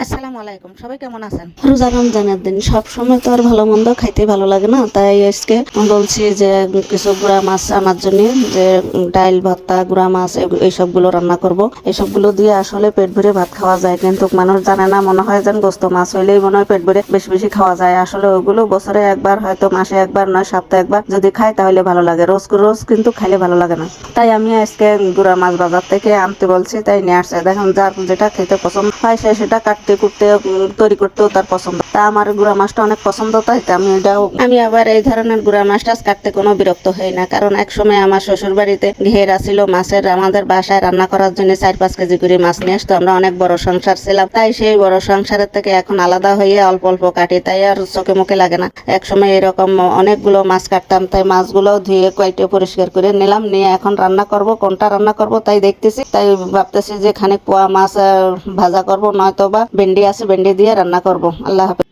আসসালামু আলাইকুম, সবাই কেমন আছেন? রোজা রমজানের দিন সব সময় তো আর ভালো মন্দ খাইতে ভালো লাগে না, তাই আজকে বলছি যে কিছু গুঁড়া মাছ আনার জন্য, যে ডাল ভর্তা গুঁড়া মাছ এইসবগুলো রান্না করব। এইসবগুলো দিয়ে আসলে পেট ভরে ভাত খাওয়া যায়, কিন্তু মানুষ জানে না, মনে হয় যেন গোস্ত মাছ হইলেই মনে হয় পেট ভরে বেশি বেশি খাওয়া যায়। আসলে ওগুলো বছরে একবার, হয়তো মাসে একবার, নয় সপ্তাহে একবার যদি খাই তাহলে ভালো লাগে, রোজ রোজ কিন্তু খাইলে ভালো লাগে না। তাই আমি আজকে গুঁড়া মাছ বাজার থেকে আনতে বলছি, তাই নিয়ে আসছে। দেখেন, যার যেটা খেতে পছন্দ হয় সে সেটা কাটতে কুটতে তৈরি করতেও তার পছন্দ। তা আমার গুঁড়া মাছটা অনেক পছন্দ, তাই আমি আবার এই ধরনের গুঁড়া মাছটা কাটতে কোনো বিরক্ত হই না, কারণ এক সময় আমার শ্বশুর বাড়িতে ঘেরা ছিল মাছের। আমাদের বাসায় রান্না করার জন্য 4-5 কেজি করে মাছ নিয়ে আসতো। আমরা অনেক বড় সংসার ছিলাম, তাই সেই বড় সংসারের থেকে এখন আলাদা হয়ে অল্প অল্প কাটি, তাই আর চোখে মুখে লাগে না। এক সময় এরকম অনেকগুলো মাছ কাটতাম, তাই মাছগুলো ধুয়ে কয়েকটা পরিষ্কার করে নিলাম, নিয়ে এখন রান্না করব। কোনটা রান্না করব তাই দেখতেছি, তাই ভাবতেছি যে খানিক পোয়া মাছ ভাজা করব, নয়তো বা ভেন্ডি আছে, ভেন্ডি দিয়ে রান্না করব। আল্লাহ হাফেজ।